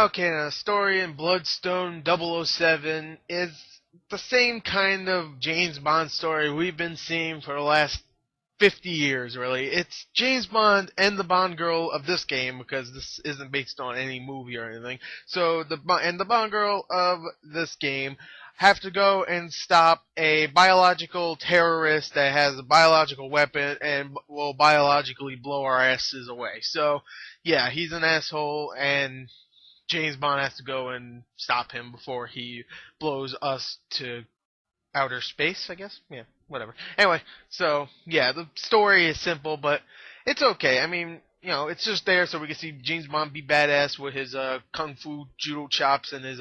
Okay, now the story in Bloodstone 007 is the same kind of James Bond story we've been seeing for the last 50 years, really. It's James Bond and the Bond girl of this game, because this isn't based on any movie or anything. So the Bond girl of this game have to go and stop a biological terrorist that has a biological weapon and will biologically blow our asses away. So, yeah, he's an asshole, and James Bond has to go and stop him before he blows us to outer space, I guess. Yeah, whatever. Anyway, so yeah, the story is simple, but it's okay. I mean, it's just there so we can see James Bond be badass with his kung fu judo chops and his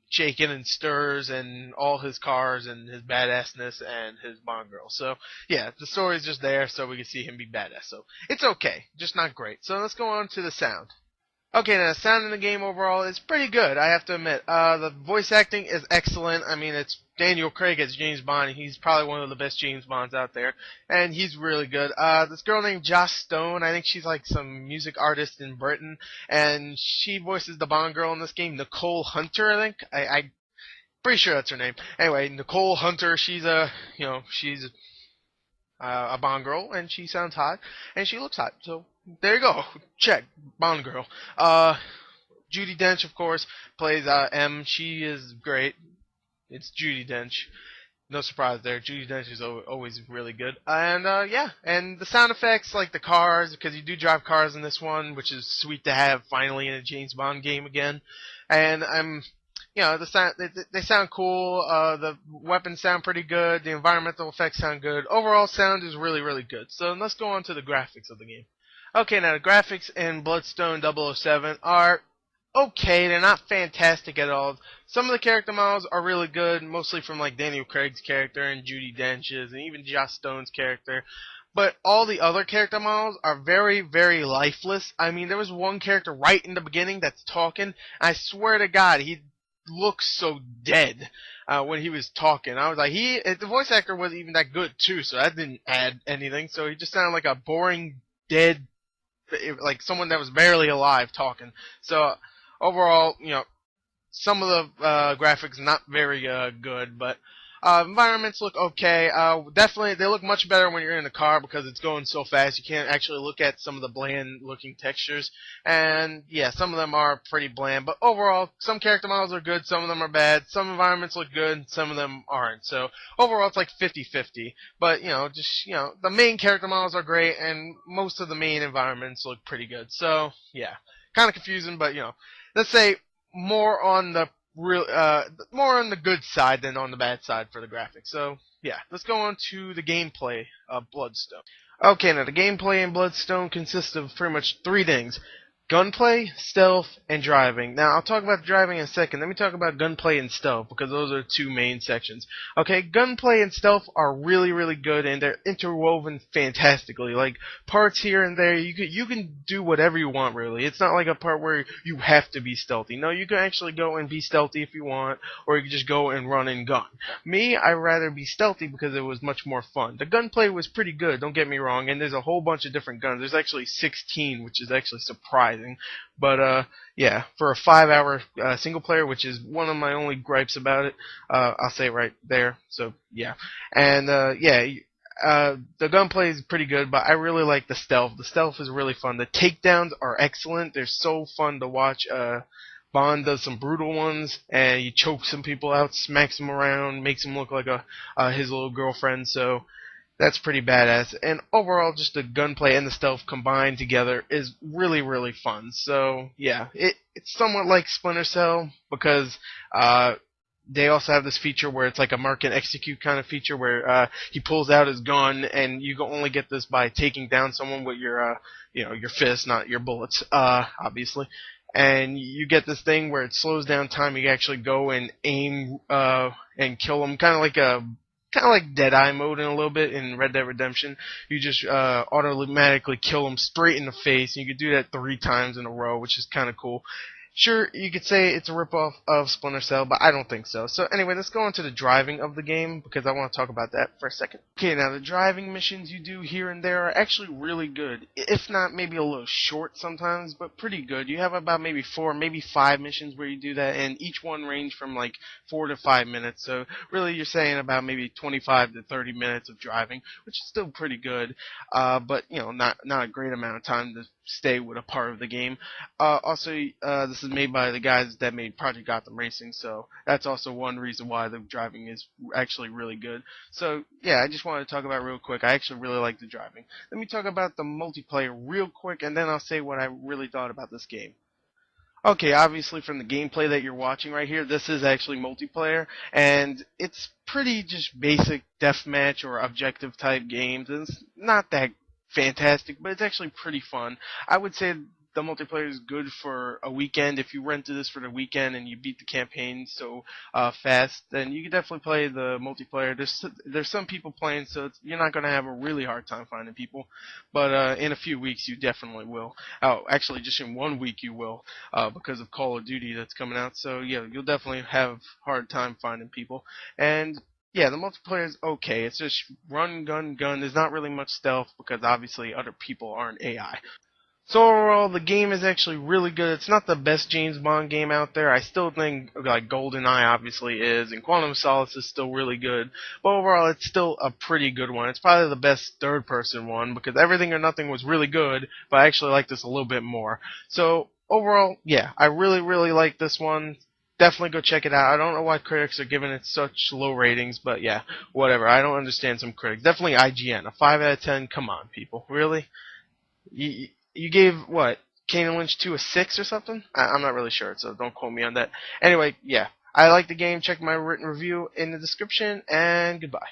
shaking and stirs and all his cars and his badassness and his Bond girl. So yeah, the story is just there so we can see him be badass. So it's okay, just not great. So let's go on to the sound. Okay, now the sound in the game overall is pretty good, I have to admit. The voice acting is excellent. I mean, it's Daniel Craig as James Bond, and he's probably one of the best James Bonds out there, and he's really good. This girl named Joss Stone, I think she's like some music artist in Britain, and she voices the Bond girl in this game, Nicole Hunter, I think. I'm pretty sure that's her name. Anyway, Nicole Hunter, she's she's a Bond girl, and she sounds hot, and she looks hot, so there you go. Check. Bond girl. Judi Dench, of course, plays M. She is great. It's Judi Dench. No surprise there. Judi Dench is always really good. And, yeah. And the sound effects, like the cars, because you do drive cars in this one, which is sweet to have finally in a James Bond game again. And the sound, they sound cool. The weapons sound pretty good. The environmental effects sound good. Overall sound is really, really good. So let's go on to the graphics of the game. Okay, now the graphics in Bloodstone 007 are okay. They're not fantastic at all. Some of the character models are really good, mostly from like Daniel Craig's character and Judi Dench's and even Joss Stone's character. But all the other character models are very, very lifeless. I mean, there was one character right in the beginning that's talking. I swear to God, he looks so dead when he was talking. I was like, the voice actor wasn't even that good too, so that didn't add anything. So he just sounded like a boring, dead, like someone that was barely alive talking. So overall, some of the graphics not very good, but environments look okay. Definitely, they look much better when you're in a car because it's going so fast. You can't actually look at some of the bland-looking textures. And yeah, some of them are pretty bland. But overall, some character models are good, some of them are bad. Some environments look good, some of them aren't. So overall, it's like 50-50. But the main character models are great, and most of the main environments look pretty good. So yeah, kind of confusing, but let's say more on the more on the good side than on the bad side for the graphics. So, yeah, let's go on to the gameplay of Bloodstone. Okay, now the gameplay in Bloodstone consists of pretty much three things. Gunplay, stealth, and driving. Now, I'll talk about driving in a second. Let me talk about gunplay and stealth, because those are the two main sections. Okay, gunplay and stealth are really, really good, and they're interwoven fantastically. Like, parts here and there, you can do whatever you want, really. It's not like a part where you have to be stealthy. No, you can actually go and be stealthy if you want, or you can just go and run and gun. Me, I'd rather be stealthy because it was much more fun. The gunplay was pretty good, don't get me wrong, and there's a whole bunch of different guns. There's actually 16, which is actually surprising. But yeah, for a 5-hour single player, which is one of my only gripes about it, I'll say it right there. So yeah, and the gunplay is pretty good, but I really like the stealth. The stealth is really fun. The takedowns are excellent. They're so fun to watch. Bond does some brutal ones, and he chokes some people out, smacks them around, makes them look like his little girlfriend. So that's pretty badass. And overall, just the gunplay and the stealth combined together is really, really fun. So, yeah, it's somewhat like Splinter Cell because they also have this feature where it's like a mark and execute kind of feature where he pulls out his gun, and you can only get this by taking down someone with your fist, not your bullets, obviously. And you get this thing where it slows down time. You can actually go and aim and kill them, kind of like Deadeye mode in a little bit in Red Dead Redemption. You just automatically kill them straight in the face, and you can do that 3 times in a row, which is kind of cool. Sure, you could say it's a ripoff of Splinter Cell, but I don't think so. So anyway, let's go on to the driving of the game, because I want to talk about that for a second. Okay, now the driving missions you do here and there are actually really good. If not maybe a little short sometimes, but pretty good. You have about maybe 4, maybe 5 missions where you do that, and each one range from like 4 to 5 minutes. So really you're saying about maybe 25 to 30 minutes of driving, which is still pretty good. But not a great amount of time to stay with a part of the game. Also, this is made by the guys that made Project Gotham Racing, so that's also one reason why the driving is actually really good. So, yeah, I just wanted to talk about it real quick. I actually really like the driving. Let me talk about the multiplayer real quick, and then I'll say what I really thought about this game. Okay, obviously from the gameplay that you're watching right here, this is actually multiplayer, and it's pretty just basic deathmatch or objective type games. It's not that fantastic, but it's actually pretty fun. I would say the multiplayer is good for a weekend. If you rented this for the weekend and you beat the campaign so fast, then you can definitely play the multiplayer. There's some people playing, so you're not going to have a really hard time finding people, but in a few weeks you definitely will. Oh, actually, just in 1 week you will, because of Call of Duty that's coming out. So yeah, you'll definitely have hard time finding people. And yeah, the multiplayer is okay. It's just run, gun, gun. There's not really much stealth because obviously other people aren't AI. So overall, the game is actually really good. It's not the best James Bond game out there. I still think like GoldenEye obviously is, and Quantum of Solace is still really good. But overall, it's still a pretty good one. It's probably the best third-person one because Everything or Nothing was really good, but I actually like this a little bit more. So overall, yeah, I really, really like this one. Definitely go check it out. I don't know why critics are giving it such low ratings, but yeah, whatever. I don't understand some critics. Definitely IGN. A 5 out of 10. Come on, people. Really? You gave what? Kane and Lynch 2 a 6 or something? I'm not really sure, so don't quote me on that. Anyway, yeah. I like the game. Check my written review in the description, and goodbye.